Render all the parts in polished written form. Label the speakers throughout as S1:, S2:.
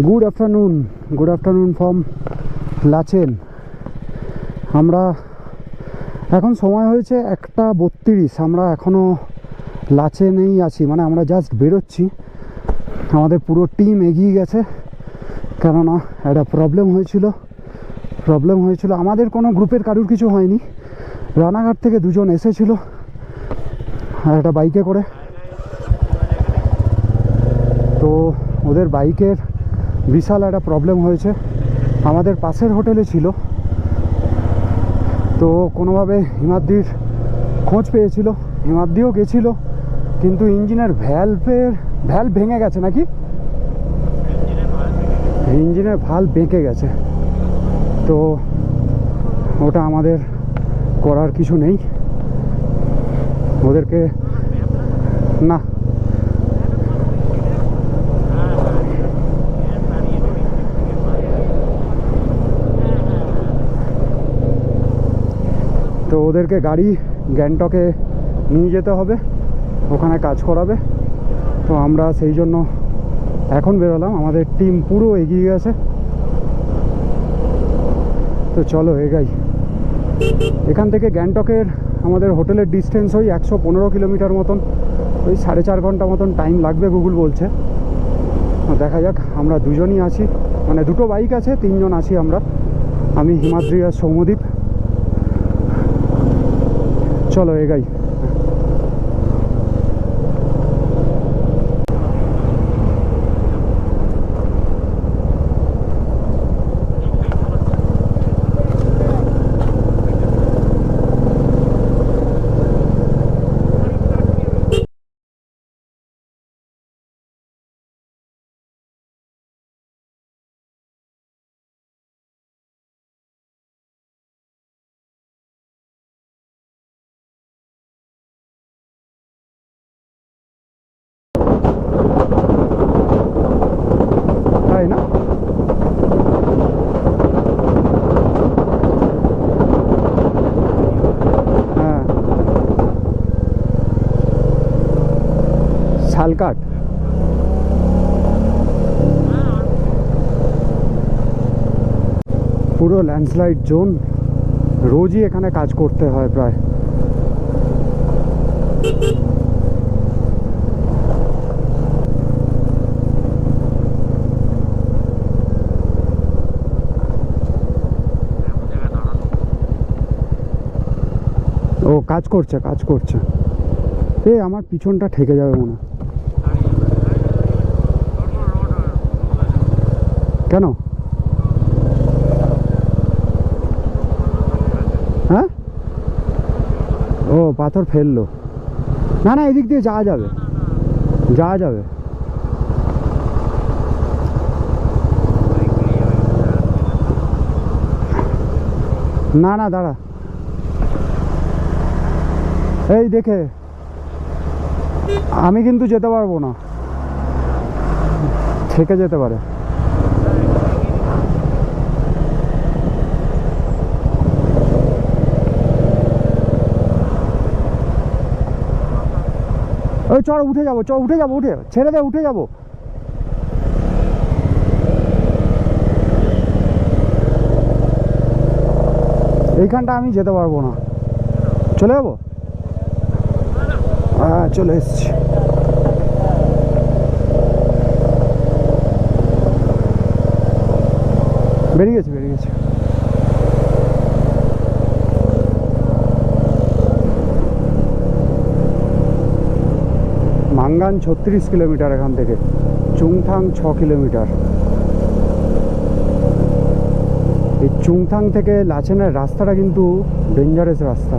S1: Good afternoon from Lachen. আমরা এখন সময় হয়েছে 1:32, আমরা এখনও লাচেনেই আছি, মানে আমরা জাস্ট বেরোচ্ছি। আমাদের পুরো টিম এগিয়ে গেছে, কেননা একটা প্রবলেম হয়েছিল। আমাদের কোনো গ্রুপের কারুর কিছু হয়নি, রানাঘাট থেকে দুজন এসেছিল একটা বাইকে করে। তো ওদের বাইকের বিশাল একটা প্রবলেম হয়েছে, আমাদের পাশের হোটেলে ছিল। তো কোনোভাবে হিমাদ্রির খোঁজ পেয়েছিল, হিমাদ্রিও গেছিলো, কিন্তু ইঞ্জিনের ভ্যালভ ভেঙে গেছে নাকি, ইঞ্জিনের ভালভ বেঁকে গেছে। তো ওটা আমাদের করার কিছু নেই, ওদেরকে না। তো ওদেরকে গাড়ি গ্যাংটকে নিয়ে যেতে হবে, ওখানে কাজ করাবে। তো আমরা সেই জন্য এখন বেরোলাম, আমাদের টিম পুরো এগিয়ে গেছে। তো চলো এগাই। এখান থেকে গ্যাংটকের আমাদের হোটেলের ডিস্টেন্স ওই 115 কিলোমিটার মতন, ওই 4.5 ঘন্টা মতন টাইম লাগবে গুগল বলছে। দেখা যাক, আমরা দুজনই আছি, মানে দুটো বাইক আছে, 3 জন আছি আমরা, আমি, হিমাদ্রি আর সৌম্যদীপ। চলো এগাই। তাই না? হ্যাঁ, শালকাট। পুরো ল্যান্ডস্লাইড জোন, রোজই এখানে কাজ করতে হয় প্রায়। ও কাজ করছে। এ আমার পিছনটা ঠেকে যাবে মনে হয়। কেন? হ্যাঁ, ও পাথর ফেললো। না এদিক দিয়ে যাওয়া যাবে। না দাঁড়া, এই দেখে আমি কিন্তু যেতে পারবো না, থেকে যেতে পারে। ওই চল উঠে যাবো, ছেড়ে দে, উঠে যাবো। এইখানটা আমি যেতে পারবো না, চলে যাবো। হ্যাঁ চলে এসছি। বেরিয়ে গেছে। মাঙ্গান 36 কিলোমিটার এখান থেকে, চুংথাং 6 কিলোমিটার। এই চুংথাং থেকে লাচেনের রাস্তাটা কিন্তু ডেঞ্জারাস রাস্তা।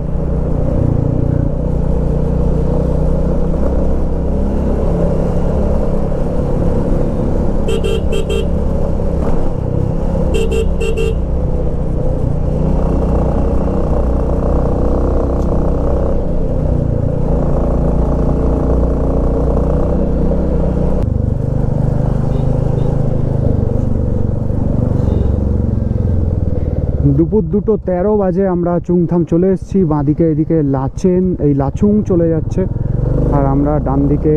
S1: দুপুর 2:13 বাজে আমরা চুংথাং চলে এসেছি। বাঁদিকে এদিকে লাচেন, এই লাচুং চলে যাচ্ছে, আর আমরা ডান দিকে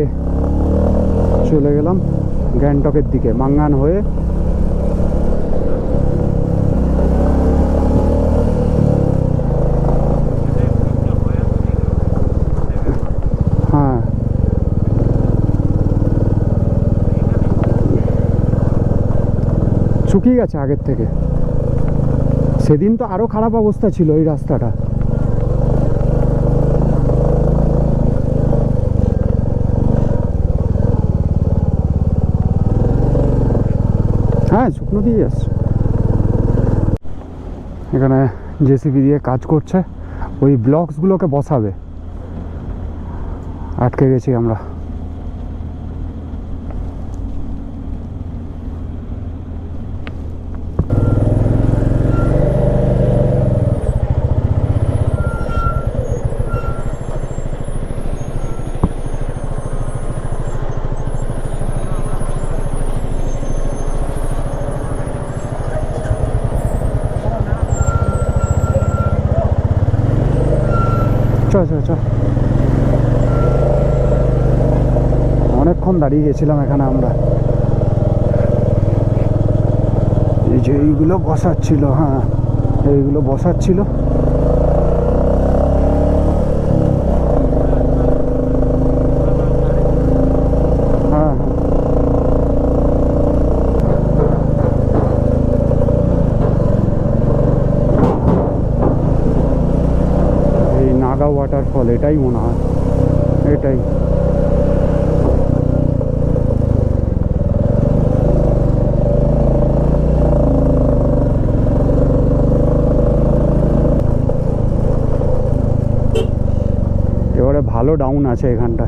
S1: চলে গেলাম। গ্যাংটকের দিকে মাঙ্গান হয়ে। হ্যাঁ, শুকিয়ে গেছে আগের থেকে। সেদিন তো আরো খারাপ অবস্থা ছিল এই রাস্তাটা। হ্যাঁ, শুকনো দিয়ে আসছে। এখানে জেসিবি দিয়ে কাজ করছে, ওই ব্লকসগুলোকে বসাবে। আটকে গেছি আমরা। চল চল চল, অনেকক্ষণ দাঁড়িয়ে গেছিলাম এখানে আমরা। এই যে এইগুলো বসাচ্ছিল, হ্যাঁ এইগুলো বসাচ্ছিল। হ্যাঁ হ্যাঁ, এই নাগা ওয়াটারফল, এটাই মনে হয়, এটাই। এবারে ভালো ডাউন আছে এখানটা,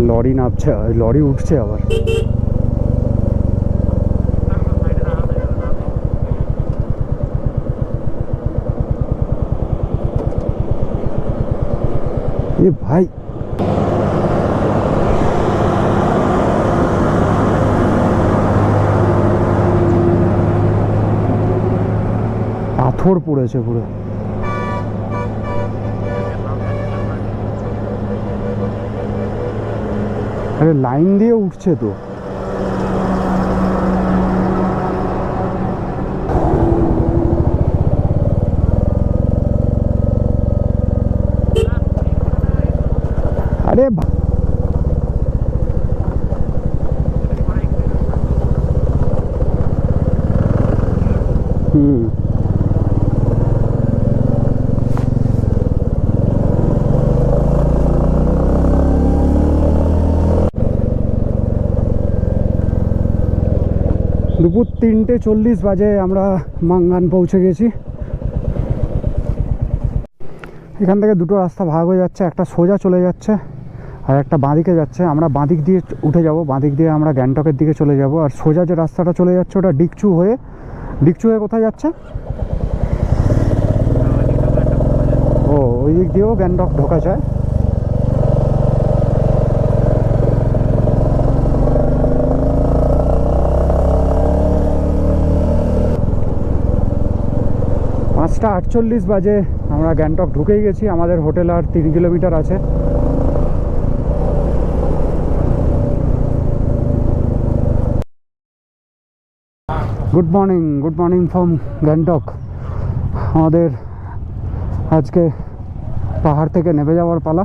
S1: লরি নামছে, লরি উঠছে আবার। এ ভাই, পাথর পড়েছে পুরো। আরে লাইন দিয়ে উঠছে তো। আরে হুম, দুপুর 3:40 বাজে আমরা মাঙ্গান পৌঁছে গেছি। এখান থেকে দুটো রাস্তা ভাগ হয়ে যাচ্ছে, একটা সোজা চলে যাচ্ছে আর একটা বাঁদিকে যাচ্ছে। আমরা বাঁদিক দিয়ে উঠে যাব, বাঁদিক দিয়ে আমরা গ্যাংটকের দিকে চলে যাব। আর সোজা যে রাস্তাটা চলে যাচ্ছে ওটা ডিকচু হয়ে, ডিকচু হয়ে কোথায় যাচ্ছে? ও, ওই দিক দিয়েও গ্যাংটক ঢোকা যায়। পাঁচটা 48 বাজে আমরা গ্যাংটক ঢুকেই গেছি। আমাদের হোটেল আর 3 কিলোমিটার আছে। Good morning from Gangtok. আমাদের আজকে পাহাড় থেকে নেমে যাওয়ার পালা।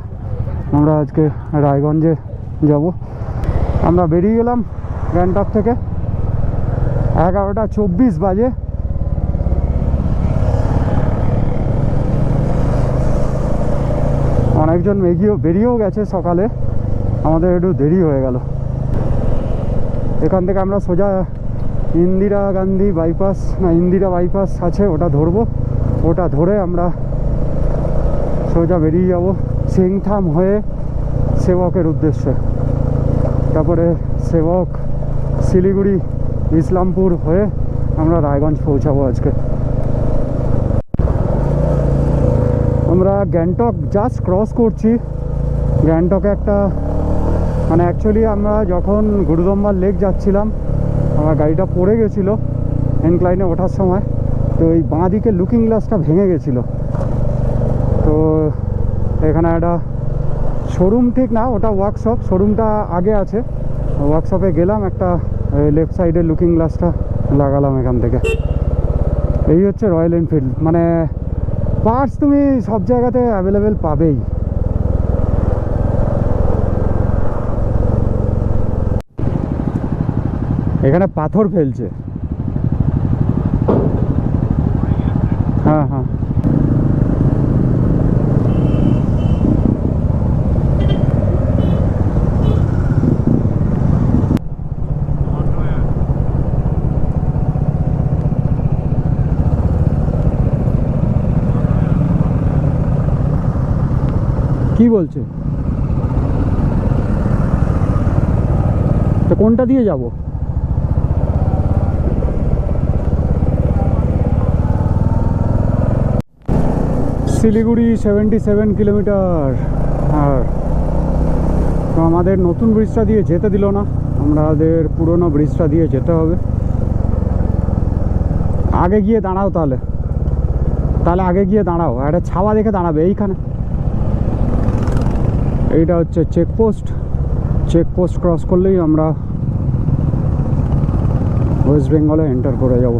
S1: আমরা আজকে রায়গঞ্জে যাব। আমরা বেরিয়ে গেলাম গ্যাংটক থেকে 11:24 বাজে। অনেকজন বেরিয়েও গেছে সকালে, আমাদের একটু দেরি হয়ে গেল। এখান থেকে আমরা সোজা ইন্দিরা গান্ধী বাইপাস, না ইন্দিরা বাইপাস আছে, ওটা ধরবো। ওটা ধরে আমরা সোজা বেরিয়ে যাব সিংথাম হয়ে সেবকের উদ্দেশ্যে। তারপরে সেবক, শিলিগুড়ি, ইসলামপুর হয়ে আমরা রায়গঞ্জ পৌঁছাবো আজকে। আমরা গ্যাংটক জাস্ট ক্রস করছি। গ্যাংটকে একটা মানে অ্যাকচুয়ালি আমরা যখন গুরুদম্বার লেক যাচ্ছিলাম আমার গাড়িটা পড়ে গেছিলো ইনক্লাইনে ওঠার সময়। তো এই বাঁ দিকে লুকিং গ্লাসটা ভেঙে গেছিলো। তো এখানে একটা শোরুম, ঠিক না ওটা ওয়ার্কশপ, শোরুমটা আগে আছে। ওয়ার্কশপে গেলাম, একটা লেফট সাইডের লুকিং গ্লাসটা লাগালাম এখান থেকে। এই হচ্ছে রয়্যাল এনফিল্ড, মানে পার্টস তুমি সব জায়গাতে অ্যাভেলেবেল পাবেই। এখানে পাথর ফেলছে। হ্যাঁ হ্যাঁ, কি বলছে? তো কোনটা দিয়ে যাব? শিলিগুড়ি 77 কিলোমিটার। আর তো আমাদের নতুন ব্রিজটা দিয়ে যেতে দিল না, আমাদের পুরনো ব্রিজটা দিয়ে যেতে হবে। আগে গিয়ে দাঁড়াও, তাহলে আগে গিয়ে দাঁড়াও, একটা ছাওয়া দেখে দাঁড়াবে এইখানে। এইটা হচ্ছে চেকপোস্ট। চেকপোস্ট ক্রস করলেই আমরা ওয়েস্ট বেঙ্গলে এন্টার করে যাব।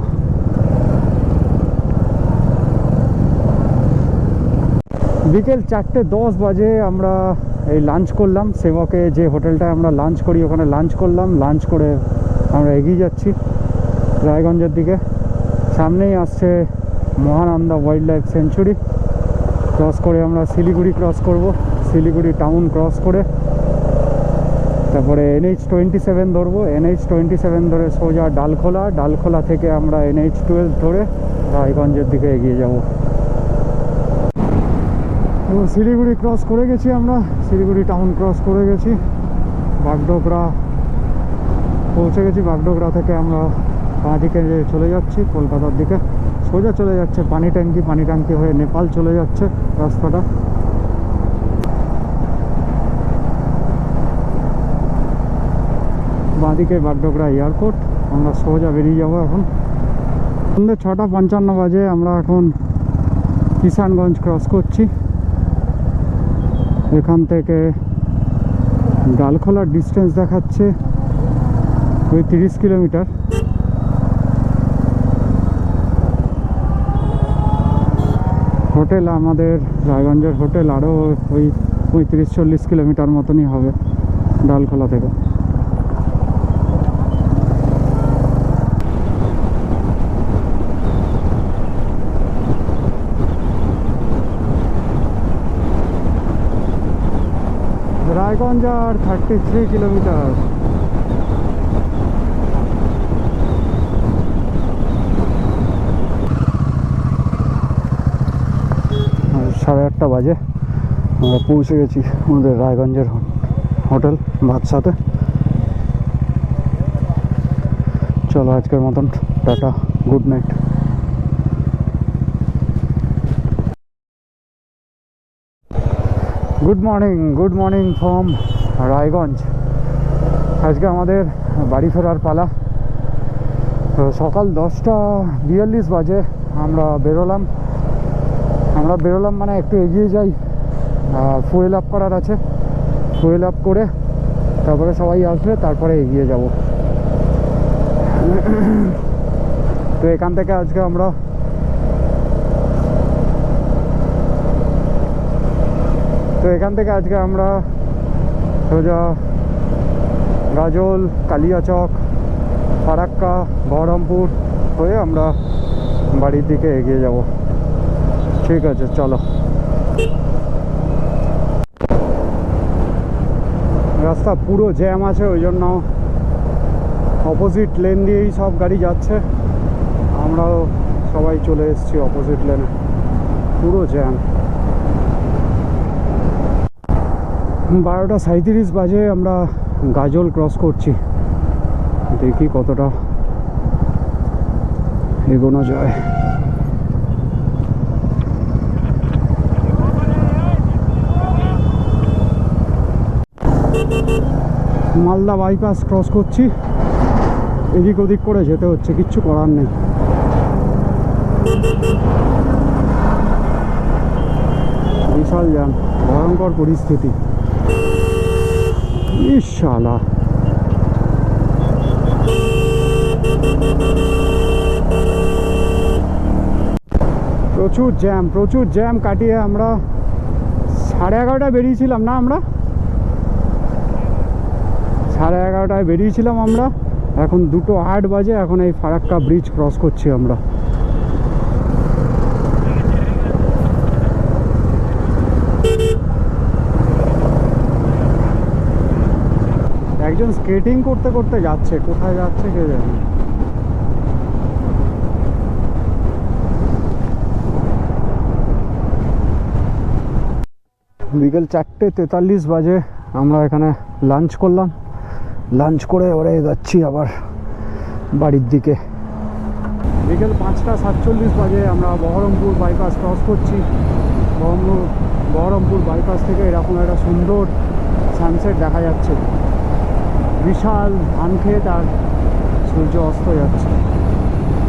S1: বিকেল 4:10 বাজে আমরা এই লাঞ্চ করলাম সেবকে, যে হোটেলটায় আমরা লাঞ্চ করি ওখানে লাঞ্চ করলাম। লাঞ্চ করে আমরা এগিয়ে যাচ্ছি রায়গঞ্জের দিকে। সামনেই আসছে Mahananda wild life century. Cross করে আমরা শিলিগুড়ি ক্রস করব। শিলিগুড়ি টাউন ক্রস করে তারপরে NH-27 ধরবো। NH-27 ধরে সোজা ডালখোলা। ডালখোলা থেকে আমরা NH-12 ধরে রায়গঞ্জের দিকে এগিয়ে যাব। শিলিগুড়ি ক্রস করে গেছি আমরা, শিলিগুড়ি টাউন ক্রস করে গেছি, বাগডোগরা পৌঁছে গেছি। বাগডোগরা থেকে আমরা বাঁ দিকে চলে যাচ্ছি কলকাতার দিকে, সোজা চলে যাচ্ছে পানি ট্যাঙ্কি হয়ে নেপাল চলে যাচ্ছে রাস্তাটা। বাঁ দিকে বাগডোগরা এয়ারপোর্ট, আমরা সোজা বেরিয়ে যাবো। এখন সন্ধ্যে 6:55 বাজে, আমরা এখন কিষানগঞ্জ ক্রস করছি। এখান থেকে ডালখোলার ডিস্টেন্স দেখাচ্ছে ওই 30 কিলোমিটার। হোটেল আমাদের রায়গঞ্জের হোটেল আরও ওই 35-40 কিলোমিটার মতনই হবে ডালখোলা থেকে। রায়গঞ্জ আর 33 কিলোমিটার। 8:30 বাজে আমরা পৌঁছে গেছি আমাদের রায়গঞ্জের হোটেল বাদশাতে। চলো আজকের মতন tata, good night. Good morning from Raiganj. আজকে আমাদের বাড়ি ফেরার পালা। তো সকাল 10:42 বাজে আমরা বেরোলাম মানে একটু এগিয়ে যাই, ফুয়েল আপ করার আছে। ফুয়েল আপ করে তারপরে সবাই আসবে, তারপরে এগিয়ে যাব। তো এখান থেকে আজকে আমরা সোজা গাজল, কালিয়াচক, ফারাক্কা, বহরমপুর হয়ে আমরা বাড়ির দিকে এগিয়ে যাব। ঠিক আছে, চলো। রাস্তা পুরো জ্যাম আছে, ওই জন্য অপোজিট লেন দিয়েই সব গাড়ি যাচ্ছে। আমরাও সবাই চলে এসেছি অপোজিট লেনে, পুরো জ্যাম। 12:37 বাজে আমরা গাজল ক্রস করছি। দেখি কতটা এগোনো যায়। মালদা বাইপাস ক্রস করছি, এদিক ওদিক করে যেতে হচ্ছে, কিচ্ছু করার নেই। বিশাল জ্যাম, ভয়ঙ্কর পরিস্থিতি। ইশালা প্রচুর জ্যাম কাটিয়ে আমরা 11:30টায় বেরিয়েছিলাম না, আমরা 11:30টায় বেরিয়েছিলাম আমরা, এখন 2:08 বাজে, এখন এই ফারাক্কা ব্রিজ ক্রস করছি আমরা। একজন স্কেটিং করতে করতে যাচ্ছে, কোথায় যাচ্ছে কে জানে। বিকেল 4:43 বাজে আমরা এখানে লাঞ্চ করলাম, লাঞ্চ করে ওরে যাচ্ছি আবার বাড়ির দিকে। বিকেল 5:47 বাজে আমরা বহরমপুর বাইপাস ক্রস করছি। বহরমপুর বাইপাস থেকে এরকম একটা সুন্দর সানসেট দেখা যাচ্ছে, বিশাল ধান ক্ষেত আর সূর্য অস্ত যাচ্ছে।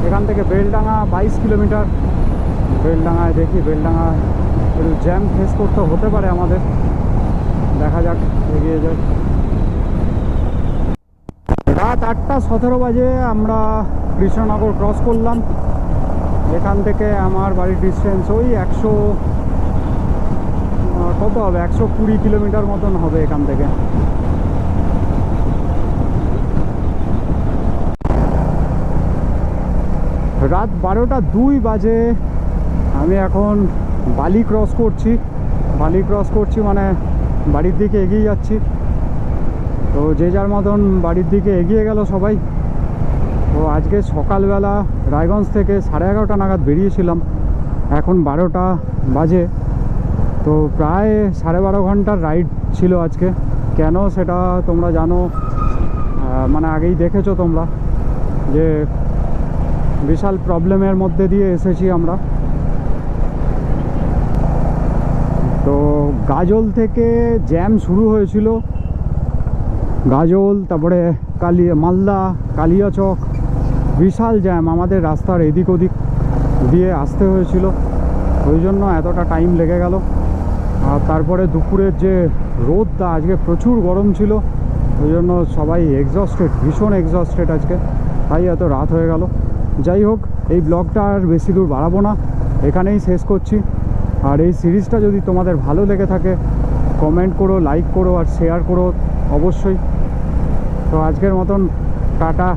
S1: এখান থেকে বেলডাঙ্গা 22 কিলোমিটার। বেলডাঙ্গায় দেখি, বেলডাঙ্গায় একটু জ্যাম ফেস করতে হতে পারে আমাদের, দেখা যাক, এগিয়ে যাই। রাত 8:17 বাজে আমরা কৃষ্ণনগর ক্রস করলাম। এখান থেকে আমার বাড়ির ডিস্টেন্স ওই 100 কত হবে, 120 কিলোমিটার মতন হবে এখান থেকে। রাত 12:02 বাজে আমি এখন বালি ক্রস করছি, মানে বাড়ির দিকে এগিয়ে যাচ্ছি। তো যে যার মতন বাড়ির দিকে এগিয়ে গেল সবাই। তো আজকে সকালবেলা রায়গঞ্জ থেকে 11:30 নাগাদ বেরিয়েছিলাম, এখন 12টা বাজে। তো প্রায় 12.5 ঘন্টার রাইড ছিল আজকে। কেন সেটা তোমরা জানো, মানে আগেই দেখেছো তোমরা, যে বিশাল প্রবলেমের মধ্যে দিয়ে এসেছি আমরা। তো গাজল থেকে জ্যাম শুরু হয়েছিল, গাজল, তারপরে মালদা, কালিয়াচক, বিশাল জ্যাম। আমাদের রাস্তার এদিক ওদিক দিয়ে আসতে হয়েছিল, ওই জন্য এতটা টাইম লেগে গেল। আর তারপরে দুপুরের যে রোদটা, আজকে প্রচুর গরম ছিল, ওই জন্য সবাই ভীষণ এক্সস্টেড আজকে, তাই এত রাত হয়ে গেল। যাই হোক, এই ব্লগটা আর বেশি দূর বাড়াবো না, এখানেই শেষ করছি। আর এই সিরিজটা যদি তোমাদের ভালো লেগে থাকে, কমেন্ট করো, লাইক করো আর শেয়ার করো অবশ্যই। তো আজকের মতন টাটা।